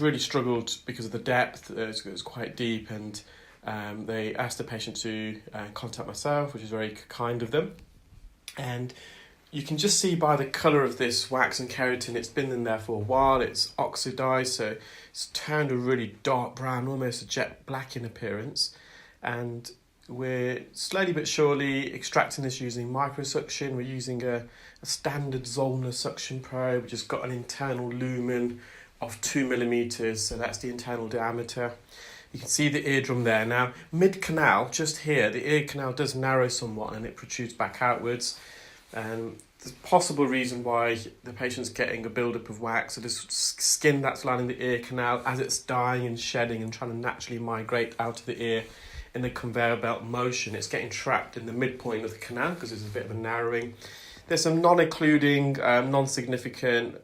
really struggled because of the depth. It was quite deep, and they asked the patient to contact myself, which is very kind of them. And you can just see by the colour of this wax and keratin, it's been in there for a while, it's oxidised, so it's turned a really dark brown, almost a jet black in appearance. And we're slowly but surely extracting this using microsuction. We're using a standard Zollner suction probe, which has got an internal lumen of 2 millimeters, so that's the internal diameter. You can see the eardrum there. Now, mid-canal, just here, the ear canal does narrow somewhat and it protrudes back outwards. And there's a possible reason why the patient's getting a buildup of wax. So this skin that's lining the ear canal, as it's dying and shedding and trying to naturally migrate out of the ear in the conveyor belt motion, it's getting trapped in the midpoint of the canal because there's a bit of a narrowing. There's some non-occluding, non-significant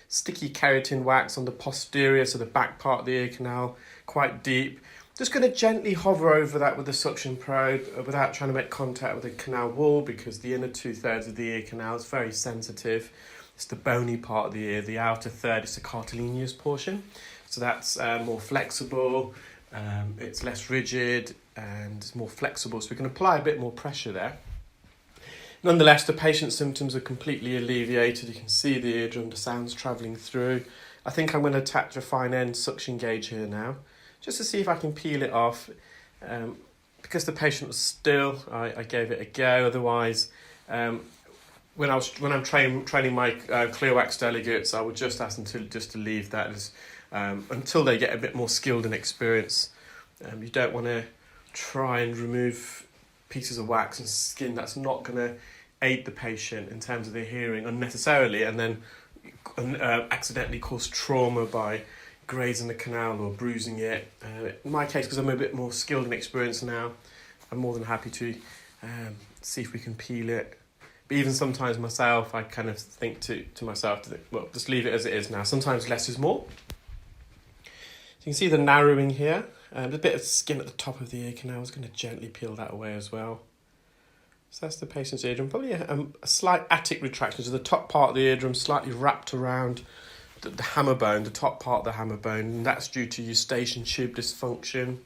sticky keratin wax on the posterior, so the back part of the ear canal, quite deep. Just going to gently hover over that with the suction probe without trying to make contact with the canal wall, because the inner 2/3 of the ear canal is very sensitive. It's the bony part of the ear. The outer third is the cartilaginous portion. So that's more flexible, it's less rigid and it's more flexible. So we can apply a bit more pressure there. Nonetheless, the patient's symptoms are completely alleviated. You can see the eardrum, the sound's travelling through. I think I'm going to attach a fine end suction gauge here now, just to see if I can peel it off. Because the patient was still, I gave it a go. Otherwise, when I'm training my clear wax delegates, I would just ask them to leave that until they get a bit more skilled and experienced. You don't want to try and remove pieces of wax and skin that's not going to aid the patient in terms of their hearing unnecessarily, and then accidentally cause trauma by grazing the canal or bruising it. In my case, because I'm a bit more skilled and experienced now, I'm more than happy to see if we can peel it. But even sometimes myself, I kind of think to myself, well, just leave it as it is now. Sometimes less is more. So you can see the narrowing here. A bit of skin at the top of the ear canal. I was going to gently peel that away as well. So that's the patient's eardrum. Probably a slight attic retraction. So the top part of the eardrum slightly wrapped around the hammer bone, the top part of the hammer bone, and that's due to eustachian tube dysfunction.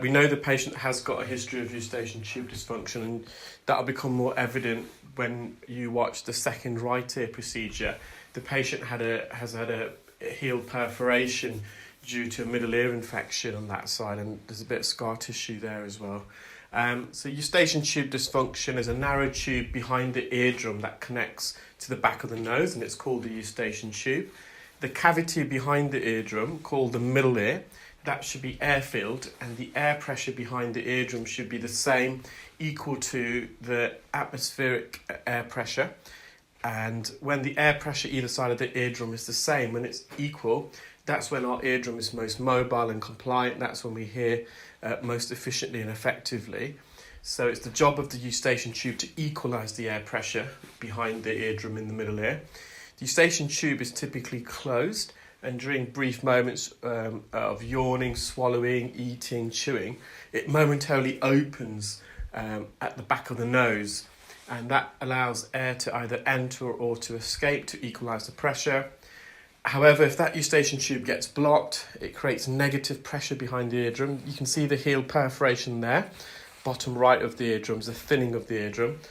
We know the patient has got a history of eustachian tube dysfunction, and that'll become more evident when you watch the second right ear procedure. The patient has had a heel perforation due to a middle ear infection on that side, and there's a bit of scar tissue there as well. So eustachian tube dysfunction is a narrow tube behind the eardrum that connects to the back of the nose, and it's called the eustachian tube. The cavity behind the eardrum, called the middle ear, that should be air-filled, and the air pressure behind the eardrum should be the same, equal to the atmospheric air pressure. And when the air pressure either side of the eardrum is the same, when it's equal, that's when our eardrum is most mobile and compliant. That's when we hear most efficiently and effectively. So it's the job of the eustachian tube to equalise the air pressure behind the eardrum in the middle ear. The eustachian tube is typically closed, and during brief moments of yawning, swallowing, eating, chewing, it momentarily opens at the back of the nose, and that allows air to either enter or to escape to equalise the pressure. However, if that eustachian tube gets blocked, it creates negative pressure behind the eardrum. You can see the heel perforation there, bottom right of the eardrum, the thinning of the eardrum.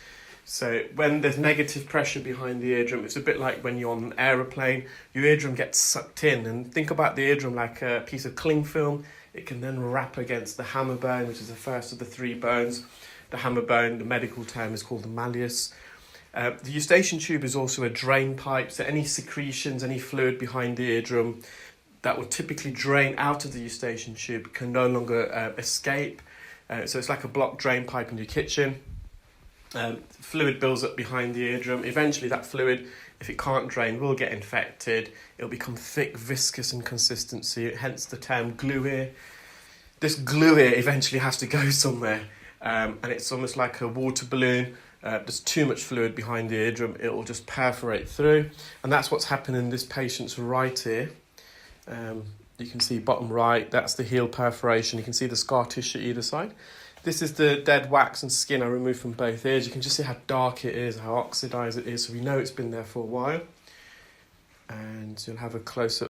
So when there's negative pressure behind the eardrum, it's a bit like when you're on an aeroplane, your eardrum gets sucked in. And think about the eardrum like a piece of cling film. It can then wrap against the hammer bone, which is the first of the three bones. The hammer bone, the medical term is called the malleus. The eustachian tube is also a drain pipe, so any secretions, any fluid behind the eardrum that would typically drain out of the eustachian tube can no longer escape. So it's like a blocked drain pipe in your kitchen. Fluid builds up behind the eardrum. Eventually that fluid, if it can't drain, will get infected. It'll become thick, viscous in consistency, hence the term glue ear. This glue ear eventually has to go somewhere, and it's almost like a water balloon. There's too much fluid behind the eardrum, it will just perforate through. And that's what's happened in this patient's right ear. You can see bottom right, that's the heel perforation. You can see the scar tissue either side. This is the dead wax and skin I removed from both ears. You can just see how dark it is, how oxidised it is. So we know it's been there for a while. And you'll have a close-up